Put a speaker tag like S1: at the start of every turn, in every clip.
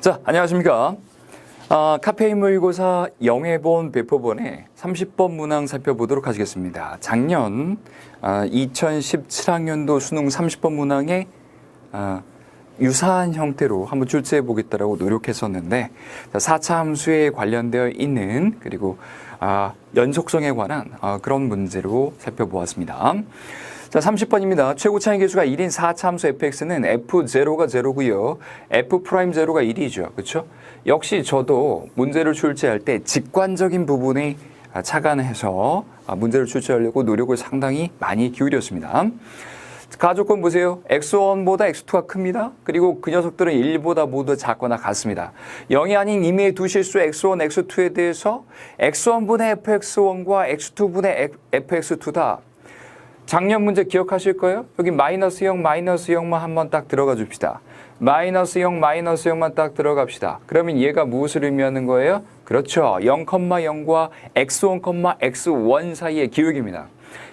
S1: 자, 안녕하십니까. 카페인 모의고사 영예본 배포본의 30번 문항 살펴보도록 하겠습니다. 작년 2017학년도 수능 30번 문항에 유사한 형태로 한번 출제해 보겠다라고 노력했었는데, 4차 함수에 관련되어 있는 그리고 연속성에 관한 그런 문제로 살펴보았습니다. 자, 30번입니다. 최고 차이 계수가 1인 4차 함수 fx는 f0가 0고요. f'0가 1이죠. 그렇죠? 역시 저도 문제를 출제할 때 직관적인 부분에 착안해서 문제를 출제하려고 노력을 상당히 많이 기울였습니다. 가조건 보세요. x1보다 x2가 큽니다. 그리고 그 녀석들은 1보다 모두 작거나 같습니다. 0이 아닌 임의의 두 실수 x1, x2에 대해서 x1분의 fx1과 x2분의 fx2다. 작년 문제 기억하실 거예요? 여기 마이너스 0, 마이너스 0만 한번 딱 들어가 줍시다. 마이너스 0, 마이너스 0만 딱 들어갑시다. 그러면 얘가 무엇을 의미하는 거예요? 그렇죠. 0,0과 x1, x1 사이의 기울기입니다.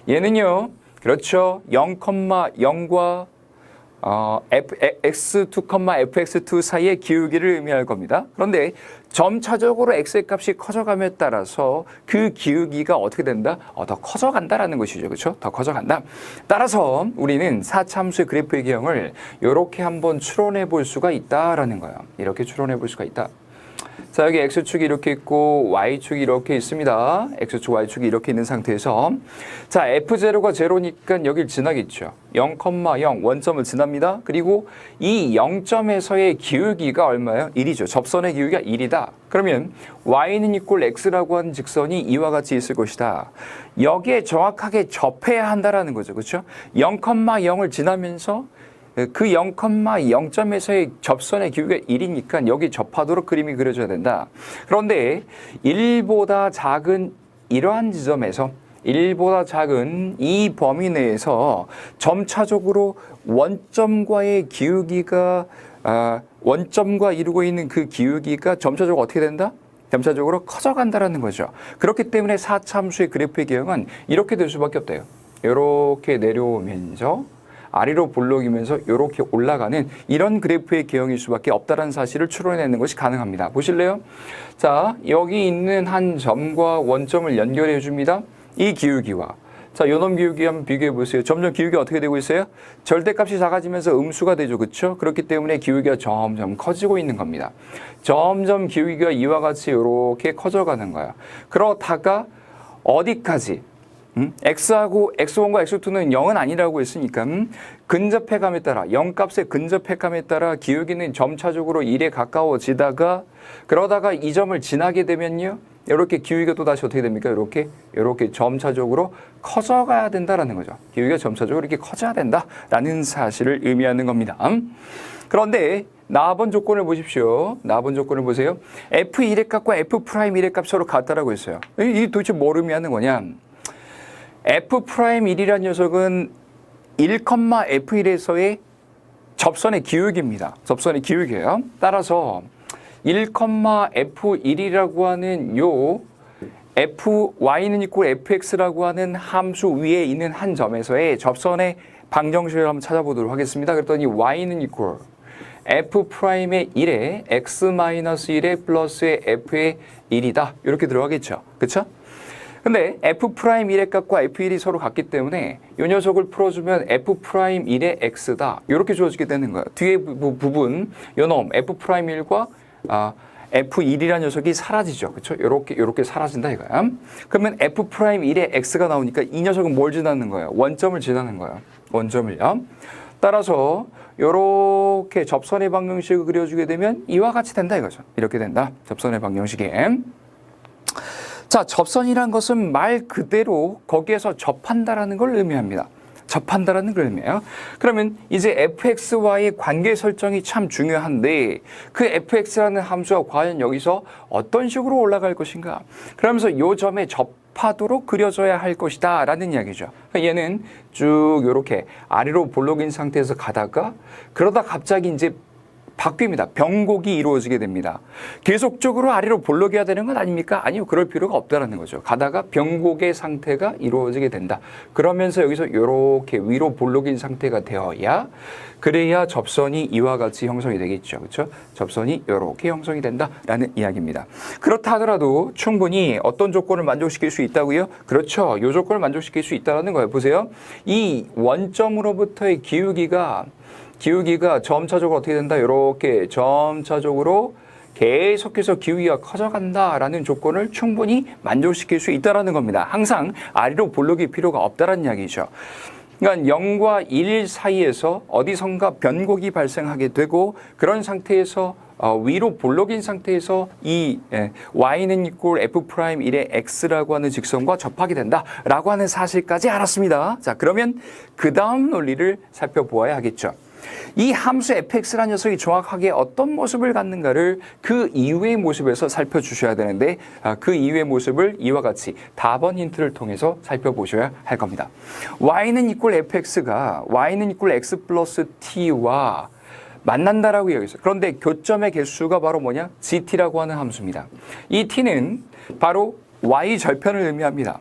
S1: 얘는요. 그렇죠. 0,0과 x2, fx2 사이의 기울기를 의미할 겁니다. 그런데 점차적으로 x의 값이 커져감에 따라서 그 기울기가 어떻게 된다? 더 커져간다라는 것이죠. 그렇죠? 더 커져간다. 따라서 우리는 4차 함수의 그래프의 기형을 이렇게 한번 추론해 볼 수가 있다라는 거예요. 이렇게 추론해 볼 수가 있다. 자, 여기 x축이 이렇게 있고 y축이 이렇게 있습니다. x축, y축이 이렇게 있는 상태에서 자, f0가 0니까 여길 지나겠죠. 0,0 원점을 지납니다. 그리고 이 0점에서의 기울기가 얼마예요? 1이죠. 접선의 기울기가 1이다. 그러면 y는 이꼴 x라고 하는 직선이 이와 같이 있을 것이다. 여기에 정확하게 접해야 한다라는 거죠. 그렇죠? 0,0을 지나면서 그 0,0점에서의 접선의 기울기가 1이니까 여기 접하도록 그림이 그려져야 된다. 그런데 1보다 작은 이러한 지점에서 1보다 작은 이 범위 내에서 점차적으로 원점과의 기울기가 원점과 이루고 있는 그 기울기가 점차적으로 어떻게 된다? 점차적으로 커져간다라는 거죠. 그렇기 때문에 4차 함수의 그래프의 기형은 이렇게 될 수밖에 없대요. 이렇게 내려오면서 아래로 볼록이면서 이렇게 올라가는 이런 그래프의 기형일 수밖에 없다는 사실을 추론해내는 것이 가능합니다. 보실래요? 자, 여기 있는 한 점과 원점을 연결해 줍니다. 이 기울기와 자, 요놈 기울기 한번 비교해 보세요. 점점 기울기가 어떻게 되고 있어요? 절대값이 작아지면서 음수가 되죠. 그렇죠? 그렇기 때문에 기울기가 점점 커지고 있는 겁니다. 점점 기울기가 이와 같이 이렇게 커져가는 거예요. 그러다가 어디까지? x하고 x1과 x2는 0은 아니라고 했으니까 근접해감에 따라 0값의 근접해감에 따라 기울기는 점차적으로 1에 가까워지다가 그러다가 이 점을 지나게 되면요. 이렇게 기울기가 또 다시 어떻게 됩니까? 이렇게 점차적으로 커져가야 된다라는 거죠. 기울기가 점차적으로 이렇게 커져야 된다라는 사실을 의미하는 겁니다. 그런데 나번 조건을 보십시오. 나번 조건을 보세요. f1의 값과 f'1의 값 서로 같다라고 했어요. 이게 도대체 뭘 의미하는 거냐? f'1이라는 녀석은 1,f1에서의 접선의 기울기입니다. 접선의 기울기예요. 따라서 1,f1이라고 하는 요 fy는 이꼴 fx라고 하는 함수 위에 있는 한 점에서의 접선의 방정식을 한번 찾아보도록 하겠습니다. 그랬더니 y는 이꼴 f'의 1에 x-1의 플러스의 f의 1이다. 이렇게 들어가겠죠. 그렇죠? 근데 f'1의 값과 f1이 서로 같기 때문에 이 녀석을 풀어주면 f'1의 x다. 이렇게 주어지게 되는 거예요. 뒤에 부분, 요놈 f'1과 f1이라는 녀석이 사라지죠. 그렇죠? 이렇게 사라진다 이거야. 그러면 f'1의 x가 나오니까 이 녀석은 뭘 지나는 거예요? 원점을 지나는 거예요. 원점을요. 따라서 이렇게 접선의 방정식을 그려주게 되면 이와 같이 된다 이거죠. 이렇게 된다. 접선의 방정식에. 자, 접선이란 것은 말 그대로 거기에서 접한다라는 걸 의미합니다. 접한다라는 걸 의미해요. 그러면 이제 fx와의 관계 설정이 참 중요한데 그 fx라는 함수가 과연 여기서 어떤 식으로 올라갈 것인가? 그러면서 이 점에 접하도록 그려져야 할 것이다 라는 이야기죠. 그러니까 얘는 쭉 이렇게 아래로 볼록인 상태에서 가다가 그러다 갑자기 이제 바뀝니다. 변곡이 이루어지게 됩니다. 계속적으로 아래로 볼록해야 되는 건 아닙니까? 아니요. 그럴 필요가 없다는 거죠. 가다가 변곡의 상태가 이루어지게 된다. 그러면서 여기서 이렇게 위로 볼록인 상태가 되어야 그래야 접선이 이와 같이 형성이 되겠죠. 그렇죠? 접선이 이렇게 형성이 된다라는 이야기입니다. 그렇다 하더라도 충분히 어떤 조건을 만족시킬 수 있다고요? 그렇죠. 이 조건을 만족시킬 수 있다는 거예요. 보세요. 이 원점으로부터의 기울기가 점차적으로 어떻게 된다? 이렇게 점차적으로 계속해서 기울기가 커져간다라는 조건을 충분히 만족시킬 수 있다는 겁니다. 항상 아래로 볼록일 필요가 없다는 이야기죠. 그러니까 0과 1 사이에서 어디선가 변곡이 발생하게 되고 그런 상태에서 위로 볼록인 상태에서 이 y는 이꼴 f'1의 x라고 하는 직선과 접하게 된다라고 하는 사실까지 알았습니다. 자, 그러면 그 다음 논리를 살펴보아야 하겠죠. 이 함수 fx라는 녀석이 정확하게 어떤 모습을 갖는가를 그 이후의 모습에서 살펴주셔야 되는데 그 이후의 모습을 이와 같이 답원 힌트를 통해서 살펴보셔야 할 겁니다. y는 이꼴 fx가 y는 이꼴 x 플러스 t와 만난다라고 이야기했어요. 그런데 교점의 개수가 바로 뭐냐? gt라고 하는 함수입니다. 이 t는 바로 y 절편을 의미합니다.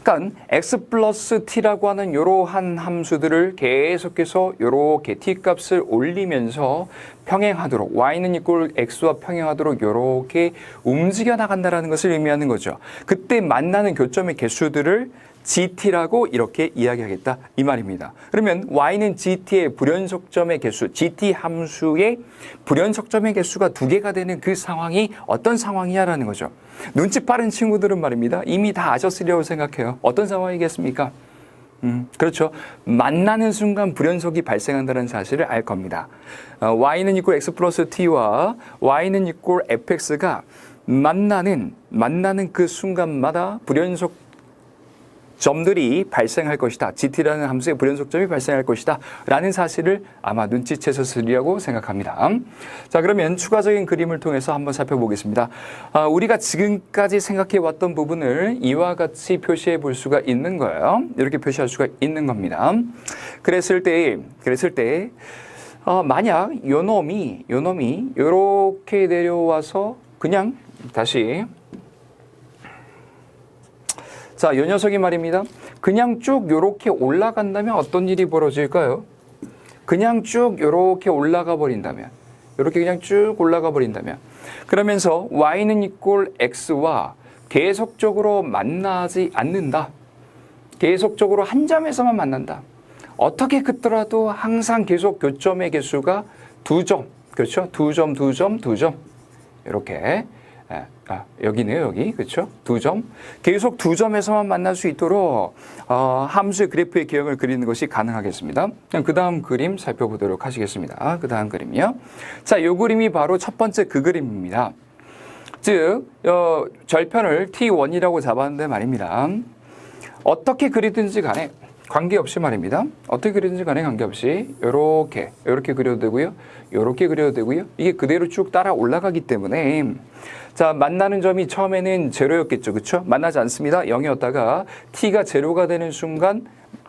S1: 그러니까 x 플러스 t라고 하는 이러한 함수들을 계속해서 이렇게 t 값을 올리면서 평행하도록 y는 이꼴 x와 평행하도록 이렇게 움직여 나간다는 것을 의미하는 거죠. 그때 만나는 교점의 개수들을 gt라고 이렇게 이야기하겠다 이 말입니다. 그러면 y는 gt의 불연속점의 개수, gt 함수의 불연속점의 개수가 2개가 되는 그 상황이 어떤 상황이냐라는 거죠. 눈치 빠른 친구들은 말입니다. 이미 다 아셨으리라고 생각해요. 어떤 상황이겠습니까? 그렇죠. 만나는 순간 불연속이 발생한다는 사실을 알 겁니다. y는 이꼴 x 플러스 t와 y는 이꼴 fx가 만나는 그 순간마다 불연속 점들이 발생할 것이다. gt라는 함수의 불연속점이 발생할 것이다. 라는 사실을 아마 눈치채셨으리라고 생각합니다. 자, 그러면 추가적인 그림을 통해서 한번 살펴보겠습니다. 우리가 지금까지 생각해왔던 부분을 이와 같이 표시해 볼 수가 있는 거예요. 이렇게 표시할 수가 있는 겁니다. 그랬을 때 만약 요 놈이 이렇게 내려와서 그냥 다시 자, 이 녀석이 말입니다. 그냥 쭉 요렇게 올라간다면 어떤 일이 벌어질까요? 그냥 쭉 요렇게 올라가 버린다면, 요렇게 그냥 쭉 올라가 버린다면, 그러면서 y는 이꼴 x와 계속적으로 만나지 않는다. 계속적으로 한 점에서만 만난다. 어떻게 긋더라도 항상 계속 교점의 개수가 2점, 그렇죠? 2점. 이렇게. 여기네요, 여기. 그렇죠? 2점. 계속 2점에서만 만날 수 있도록 함수의 그래프의 기형을 그리는 것이 가능하겠습니다. 그 다음 그림 살펴보도록 하시겠습니다. 그 다음 그림이요. 자, 요 그림이 바로 첫 번째 그 그림입니다. 즉, 절편을 T1이라고 잡았는데 말입니다. 어떻게 그리든지 간에 관계없이 말입니다. 어떻게 그리든지 간에 관계없이 요렇게 그려도 되고요. 요렇게 그려도 되고요. 이게 그대로 쭉 따라 올라가기 때문에 자, 만나는 점이 처음에는 제로였겠죠. 그렇죠? 만나지 않습니다. 0이었다가 t가 제로가 되는 순간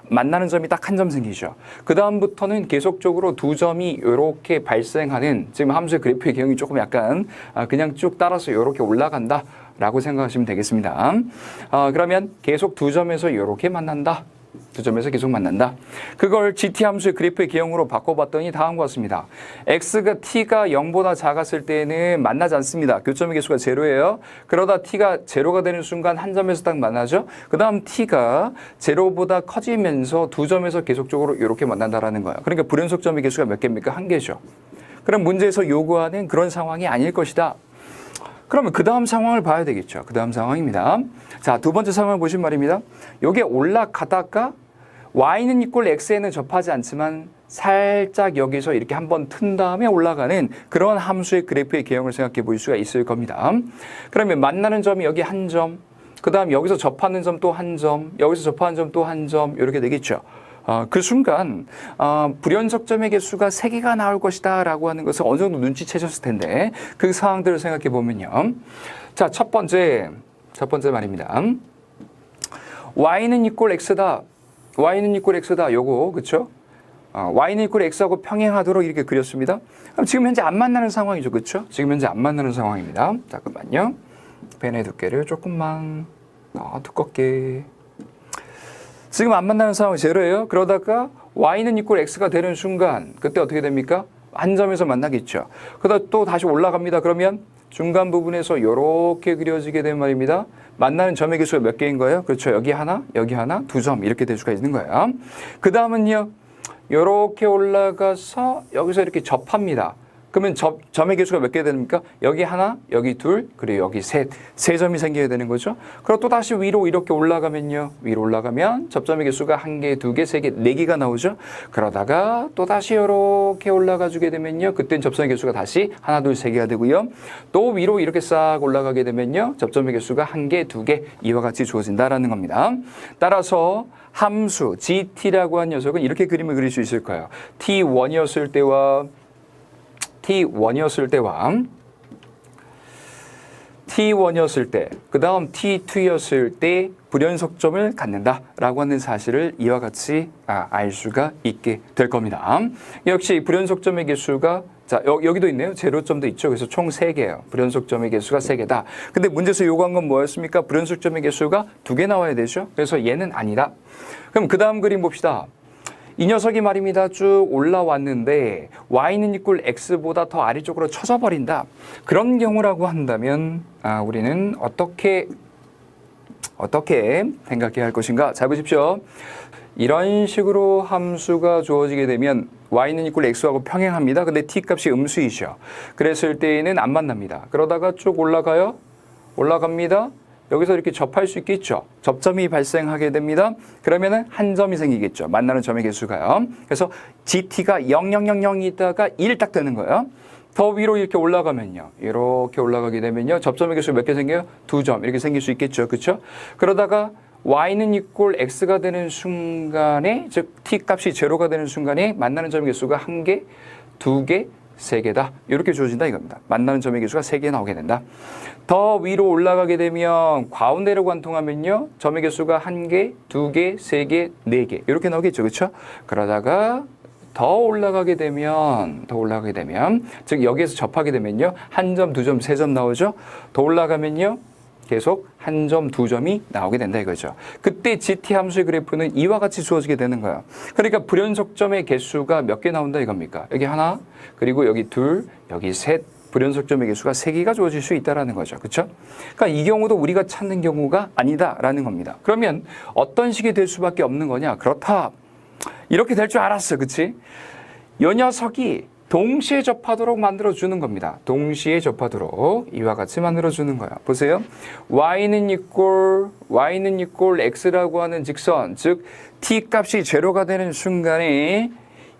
S1: 만나는 점이 딱 한 점 생기죠. 그 다음부터는 계속적으로 2점이 이렇게 발생하는 지금 함수의 그래프의 기형이 조금 약간 그냥 쭉 따라서 이렇게 올라간다 라고 생각하시면 되겠습니다. 그러면 계속 2점에서 이렇게 만난다. 2점에서 계속 만난다. 그걸 gt 함수의 그래프의 기형으로 바꿔봤더니 다음과 같습니다. x가 t가 0보다 작았을 때는 만나지 않습니다. 교점의 개수가 제로예요. 그러다 t가 제로가 되는 순간 한 점에서 딱 만나죠. 그 다음 t가 제로보다 커지면서 2점에서 계속적으로 이렇게 만난다라는 거예요. 그러니까 불연속점의 개수가 몇 개입니까? 1개죠. 그럼 문제에서 요구하는 그런 상황이 아닐 것이다. 그러면 그 다음 상황을 봐야 되겠죠. 그 다음 상황입니다. 자, 두 번째 상황을 보신 말입니다. 요게 올라가다가 y는 이꼴 x에는 접하지 않지만 살짝 여기서 이렇게 한번 튼 다음에 올라가는 그런 함수의 그래프의 개형을 생각해 볼 수가 있을 겁니다. 그러면 만나는 점이 여기 한 점, 그 다음 여기서 접하는 점 또 한 점, 여기서 접하는 점 또 한 점 이렇게 되겠죠. 그 순간 불연속점의 개수가 3개가 나올 것이다 라고 하는 것을 어느 정도 눈치채셨을 텐데 그 상황들을 생각해 보면요. 자, 첫 번째 말입니다. y는 이꼴 x다. y는 이꼴 x다. 요거 그쵸? y는 이꼴 x하고 평행하도록 이렇게 그렸습니다. 그럼 지금 현재 안 만나는 상황이죠. 그렇죠? 지금 현재 안 만나는 상황입니다. 잠깐만요. 펜의 두께를 조금만 두껍게. 지금 안 만나는 상황이 제로예요. 그러다가 y는 이꼴 x가 되는 순간 그때 어떻게 됩니까? 한 점에서 만나겠죠. 그러다 또 다시 올라갑니다. 그러면 중간 부분에서 이렇게 그려지게 된 말입니다. 만나는 점의 개수가 몇 개인 거예요? 그렇죠. 여기 하나, 두 점 이렇게 될 수가 있는 거예요. 그 다음은요. 이렇게 올라가서 여기서 이렇게 접합니다. 그러면 점의 개수가 몇 개 됩니까? 여기 하나, 여기 둘, 그리고 여기 세 점이 생겨야 되는 거죠. 그리고 또 다시 위로 이렇게 올라가면요. 위로 올라가면 접점의 개수가 한 개, 두 개, 세 개, 네 개가 나오죠. 그러다가 또 다시 이렇게 올라가 주게 되면요. 그때는 접점의 개수가 다시 하나, 둘, 세 개가 되고요. 또 위로 이렇게 싹 올라가게 되면요. 접점의 개수가 한 개, 두 개, 이와 같이 주어진다라는 겁니다. 따라서 함수 GT라고 한 녀석은 이렇게 그림을 그릴 수 있을 거예요. T1이었을 때와 T1이었을 때, 그 다음 T2였을 때 불연속점을 갖는다라고 하는 사실을 이와 같이 알 수가 있게 될 겁니다. 역시 불연속점의 개수가 자 여기도 있네요. 제로점도 있죠. 그래서 총 3개예요. 불연속점의 개수가 3개다. 근데 문제에서 요구한 건 뭐였습니까? 불연속점의 개수가 2개 나와야 되죠. 그래서 얘는 아니다. 그럼 그 다음 그림 봅시다. 이 녀석이 말입니다. 쭉 올라왔는데 y는 이꼴 x보다 더 아래쪽으로 쳐져 버린다. 그런 경우라고 한다면 우리는 어떻게 생각해야 할 것인가? 잘 보십시오. 이런 식으로 함수가 주어지게 되면 y는 이꼴 x하고 평행합니다. 근데 t 값이 음수이죠. 그랬을 때에는 안 만납니다. 그러다가 쭉 올라가요. 올라갑니다. 여기서 이렇게 접할 수 있겠죠. 접점이 발생하게 됩니다. 그러면은 한 점이 생기겠죠. 만나는 점의 개수가요. 그래서 GT가 0,0,0,0이다가 1 딱 되는 거예요. 더 위로 이렇게 올라가면요. 이렇게 올라가게 되면요. 접점의 개수가 몇 개 생겨요? 2점. 이렇게 생길 수 있겠죠. 그렇죠? 그러다가 y는 이꼴 x가 되는 순간에, 즉 t 값이 제로가 되는 순간에 만나는 점의 개수가 1개, 2개, 3개다. 이렇게 주어진다 이겁니다. 만나는 점의 개수가 3개 나오게 된다. 더 위로 올라가게 되면 가운데로 관통하면요. 점의 개수가 1개, 2개, 3개, 4개 이렇게 나오겠죠. 그렇죠? 그러다가 더 올라가게 되면 즉 여기에서 접하게 되면요. 1점, 2점, 3점 나오죠. 더 올라가면요. 계속 1점, 2점이 나오게 된다 이거죠. 그때 GT 함수의 그래프는 이와 같이 주어지게 되는 거예요. 그러니까 불연속점의 개수가 몇 개 나온다 이겁니까? 여기 하나, 그리고 여기 둘, 여기 셋, 불연속점의 개수가 3개가 주어질 수 있다는 거죠. 그렇죠? 그러니까 이 경우도 우리가 찾는 경우가 아니다라는 겁니다. 그러면 어떤 식이 될 수밖에 없는 거냐? 그렇다. 이렇게 될 줄 알았어. 그렇지? 이 녀석이 동시에 접하도록 만들어주는 겁니다. 동시에 접하도록 이와 같이 만들어주는 거야. 보세요. y는 이꼴 x라고 하는 직선, 즉 t 값이 제로가 되는 순간에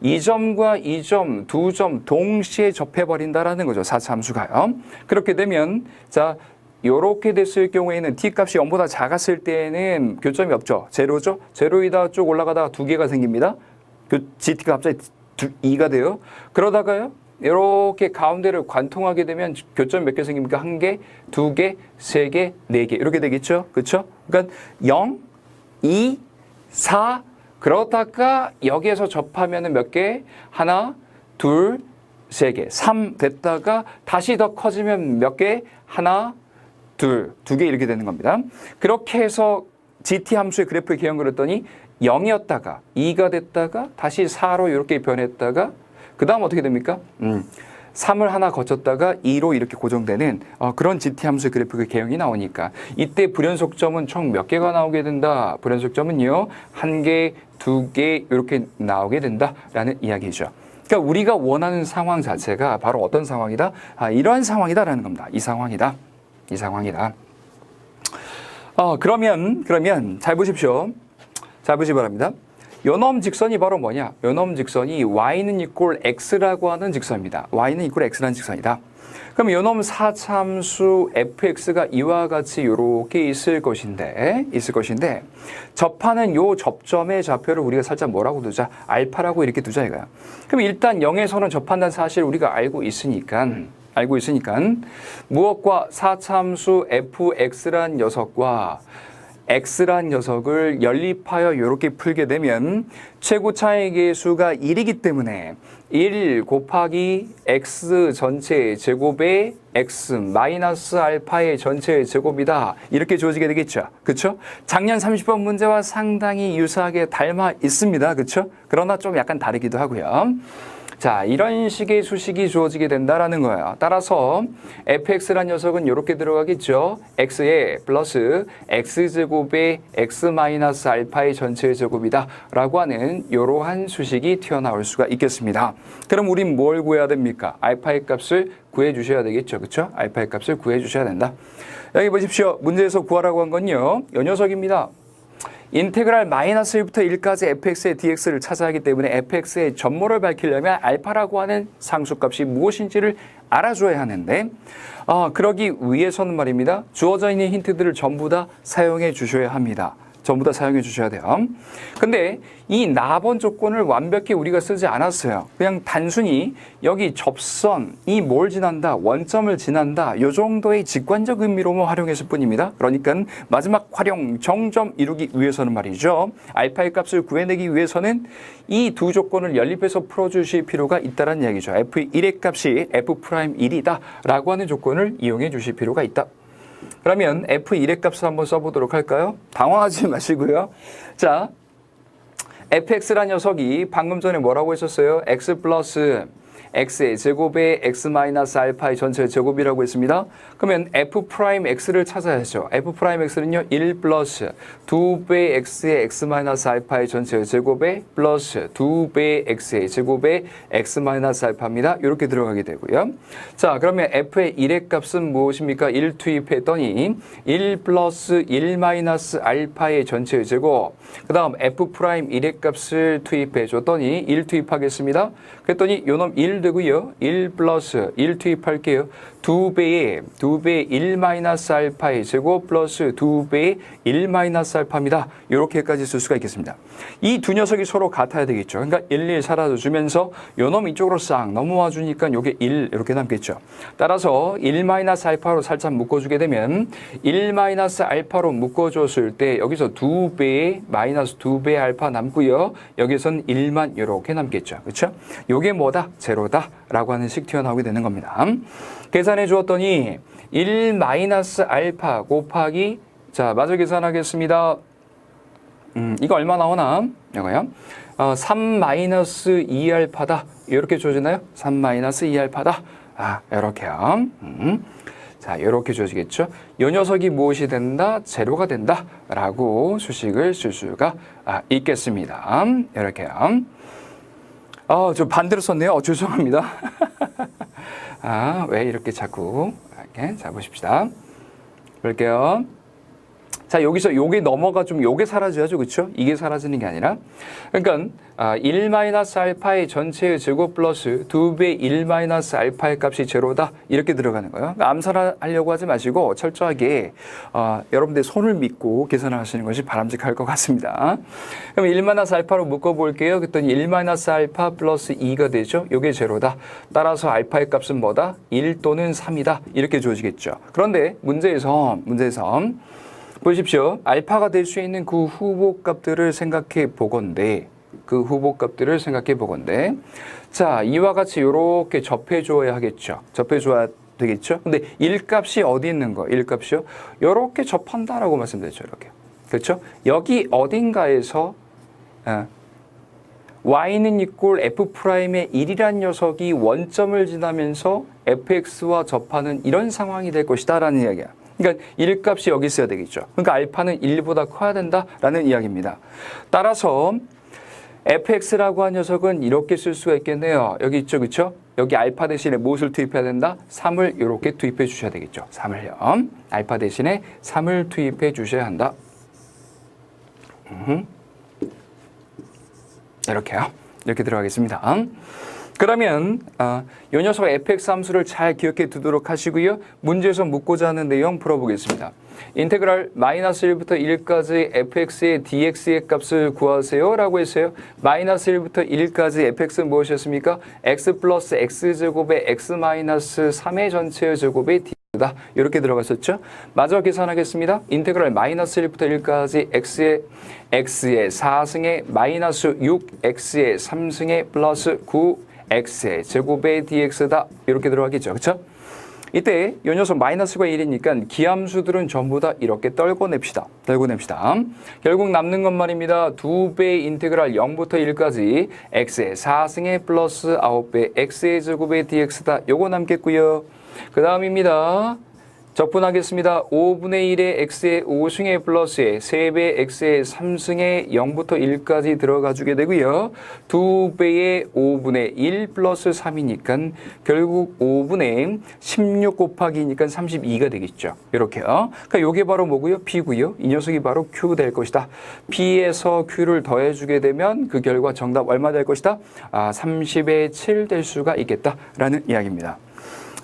S1: 이 점과 이 점, 두 점 동시에 접해버린다라는 거죠. 4차 함수가요. 그렇게 되면 자 요렇게 됐을 경우에는 t 값이 0보다 작았을 때에는 교점이 없죠. 제로죠. 제로이다 쭉 올라가다가 2개가 생깁니다. gt가 갑자기 2가 돼요. 그러다가요. 이렇게 가운데를 관통하게 되면 교점 몇 개 생깁니까? 1개, 2개, 3개, 4개 이렇게 되겠죠. 그렇죠? 그러니까 0, 2, 4 그러다가 여기에서 접하면 몇 개? 하나, 둘, 3개, 3 됐다가 다시 더 커지면 몇 개? 하나, 둘, 2개 이렇게 되는 겁니다. 그렇게 해서 GT 함수의 그래프를 기억 그렸더니 0이었다가 2가 됐다가 다시 4로 이렇게 변했다가 그 다음 어떻게 됩니까? 3을 하나 거쳤다가 2로 이렇게 고정되는 그런 GT 함수의 그래프의 개형이 나오니까 이때 불연속점은 총 몇 개가 나오게 된다. 불연속점은요. 1개, 2개 이렇게 나오게 된다라는 이야기죠. 그러니까 우리가 원하는 상황 자체가 바로 어떤 상황이다? 이러한 상황이다라는 겁니다. 이 상황이다. 그러면 잘 보십시오. 잘 보시기 바랍니다. 요놈 직선이 바로 뭐냐? 요놈 직선이 y는 이꼴 x라고 하는 직선입니다. y는 이꼴 x라는 직선이다. 그럼 요놈 4참수 fx가 이와 같이 이렇게 있을 것인데 접하는 요 접점의 좌표를 우리가 살짝 뭐라고 두자? 알파라고 이렇게 두자 이거야. 그럼 일단 0에서는 접한다는 사실을 우리가 알고 있으니까 무엇과 4참수 fx란 녀석과 x란 녀석을 연립하여 이렇게 풀게 되면 최고차의 계수가 1이기 때문에 1 곱하기 x 전체의 제곱의 x 마이너스 알파의 전체의 제곱이다. 이렇게 주어지게 되겠죠. 그렇죠? 작년 30번 문제와 상당히 유사하게 닮아 있습니다. 그렇죠? 그러나 좀 약간 다르기도 하고요. 자, 이런 식의 수식이 주어지게 된다라는 거예요. 따라서 fx란 녀석은 이렇게 들어가겠죠. x에 플러스 x제곱의 x 마이너스 알파의 전체의 제곱이다 라고 하는 이러한 수식이 튀어나올 수가 있겠습니다. 그럼 우린 뭘 구해야 됩니까? 알파의 값을 구해 주셔야 되겠죠. 그렇죠? 알파의 값을 구해 주셔야 된다. 여기 보십시오. 문제에서 구하라고 한 건요. 이 녀석입니다. 인테그랄 마이너스 1부터 1까지 fx의 dx를 찾아야 하기 때문에 fx의 전모를 밝히려면 알파라고 하는 상수값이 무엇인지를 알아줘야 하는데 그러기 위해서는 말입니다. 주어져 있는 힌트들을 전부 다 사용해 주셔야 합니다. 전부 다 사용해 주셔야 돼요. 근데 이 나번 조건을 완벽히 우리가 쓰지 않았어요. 그냥 단순히 여기 접선이 뭘 지난다, 원점을 지난다, 이 정도의 직관적 의미로만 활용했을 뿐입니다. 그러니까 마지막 활용 정점 이루기 위해서는 말이죠. 알파의 값을 구해내기 위해서는 이 두 조건을 연립해서 풀어주실 필요가 있다는 얘기죠. f1의 값이 f'1이다 라고 하는 조건을 이용해 주실 필요가 있다. 그러면 f1의 값을 한번 써보도록 할까요? 당황하지 마시고요. 자, fx란 녀석이 방금 전에 뭐라고 했었어요? x 플러스 x의 제곱의 x 마이너스 알파의 전체 제곱이라고 했습니다. 그러면 f'x를 찾아야죠. f'x는요 1 플러스 2배 x의 x 마이너스 알파의 전체 제곱에 플러스 2배 x의 제곱에 x 마이너스 알파입니다. 이렇게 들어가게 되고요. 자, 그러면 f의 1의 값은 무엇입니까? 1 투입했더니 1 플러스 1 마이너스 알파의 전체 제곱. 그 다음 f'1의 값을 투입해 줬더니 1 투입하겠습니다. 그랬더니 요놈 1 되고요. 1 플러스 1 투입할게요. 2배의 1 마이너스 알파의 제곱 플러스 2배의 1 마이너스 알파입니다. 이렇게까지 쓸 수가 있겠습니다. 이 두 녀석이 서로 같아야 되겠죠. 그러니까 1 사라져주면서 요놈 이쪽으로 싹 넘어와 주니까 요게 1 이렇게 남겠죠. 따라서 1 마이너스 알파로 살짝 묶어주게 되면 1 마이너스 알파로 묶어줬을 때 여기서 2배의 마이너스 2배의 알파 남고요. 여기선 1만 이렇게 남겠죠. 그렇죠? 요게 뭐다? 제로다 라고 하는 식 튀어나오게 되는 겁니다. 계산해 주었더니 1 마이너스 알파 곱하기 자 마저 계산하겠습니다. 이거 얼마 나오나? 이거요. 3 마이너스 2알파다. 이렇게 주어지나요? 3 마이너스 2알파다. 이렇게요. 자, 이렇게 주어지겠죠. 이 녀석이 무엇이 된다? 제로가 된다. 라고 수식을 쓸 수가 있겠습니다. 이렇게요. 저 반대로 썼네요. 죄송합니다. 왜 이렇게 자꾸 이렇게 자 보십시다. 볼게요. 자, 여기서 요게 넘어가 좀 요게 사라져야죠. 그렇죠? 이게 사라지는 게 아니라. 그러니까 1 마이너스 알파의 전체의 제곱 플러스 2배 1 마이너스 알파의 값이 제로다. 이렇게 들어가는 거예요. 그러니까 암살하려고 하지 마시고 철저하게 여러분들 손을 믿고 계산을 하시는 것이 바람직할 것 같습니다. 그럼 1 마이너스 알파로 묶어 볼게요. 그랬더니 1 마이너스 알파 플러스 2가 되죠. 요게 제로다. 따라서 알파의 값은 뭐다? 1 또는 3이다. 이렇게 주어지겠죠. 그런데 문제에서 보십시오. 알파가 될 수 있는 그 후보값들을 생각해 보건대 자, 이와 같이 이렇게 접해 줘야 하겠죠. 접해 줘야 되겠죠. 근데 1값이 어디 있는 거? 1값이요? 이렇게 접한다라고 말씀드렸죠. 이렇게. 그렇죠? 여기 어딘가에서 y는 이꼴 f'의 1이란 녀석이 원점을 지나면서 fx와 접하는 이런 상황이 될 것이다 라는 이야기야. 그러니까 1값이 여기 있어야 되겠죠. 그러니까 알파는 1보다 커야 된다라는 이야기입니다. 따라서 fx라고 한 녀석은 이렇게 쓸 수가 있겠네요. 여기 있죠. 그렇죠? 여기 알파 대신에 무엇을 투입해야 된다? 3을 이렇게 투입해 주셔야 되겠죠. 3을요. 알파 대신에 3을 투입해 주셔야 한다. 이렇게요. 이렇게 들어가겠습니다. 그러면 이 녀석 fx 함수를 잘 기억해 두도록 하시고요. 문제에서 묻고자 하는 내용 풀어보겠습니다. 인테그랄 마이너스 1부터 1까지 fx의 dx의 값을 구하세요 라고 했어요. 마이너스 1부터 1까지 fx는 무엇이었습니까? x 플러스 x제곱의 x 마이너스 3의 전체의 제곱의 d다. dx다. 이렇게 들어갔었죠. 마저 계산하겠습니다. 인테그랄 마이너스 1부터 1까지 x의 4승의 마이너스 6x의 3승의 플러스 9x의 제곱의 dx다. 이렇게 들어가겠죠. 그렇죠? 이때 이 녀석 마이너스가 1이니까 기함수들은 전부 다 이렇게 떨궈냅시다. 결국 남는 건 말입니다. 2배의 인테그랄 0부터 1까지 x의 4승의 플러스 9배 x의 제곱의 dx다. 요거 남겠고요. 그 다음입니다. 적분하겠습니다. 5분의 1의 x의 5승의 플러스에 3배의 x의 3승의 0부터 1까지 들어가 주게 되고요. 2배의 5분의 1 플러스 3이니까 결국 5분의 16 곱하기니까 32가 되겠죠. 이렇게요. 그러니까 이게 바로 뭐고요? P고요. 이 녀석이 바로 Q 될 것이다. P에서 Q를 더해주게 되면 그 결과 정답 얼마 될 것이다? 30의 7 될 수가 있겠다라는 이야기입니다.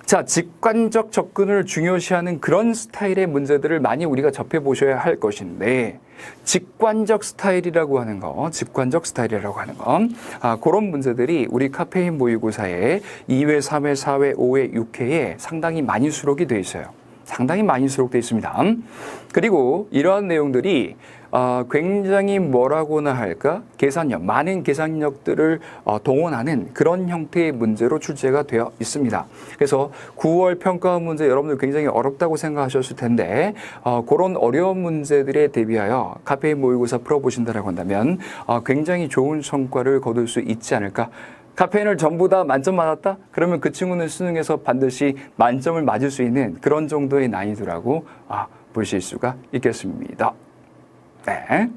S1: 자, 직관적 접근을 중요시하는 그런 스타일의 문제들을 많이 우리가 접해보셔야 할 것인데 직관적 스타일이라고 하는 건 그런 문제들이 우리 카페인 모의고사에 2회, 3회, 4회, 5회, 6회에 상당히 많이 수록이 되어 있어요. 상당히 많이 수록되어 있습니다. 그리고 이러한 내용들이 굉장히 뭐라고나 할까? 계산력, 많은 계산력들을 동원하는 그런 형태의 문제로 출제가 되어 있습니다. 그래서 9월 평가 문제 여러분들 굉장히 어렵다고 생각하셨을 텐데 그런 어려운 문제들에 대비하여 카페인 모의고사 풀어보신다라고 한다면 굉장히 좋은 성과를 거둘 수 있지 않을까? 카페인을 전부 다 만점 맞았다? 그러면 그 친구는 수능에서 반드시 만점을 맞을 수 있는 그런 정도의 난이도라고 보실 수가 있겠습니다. 네.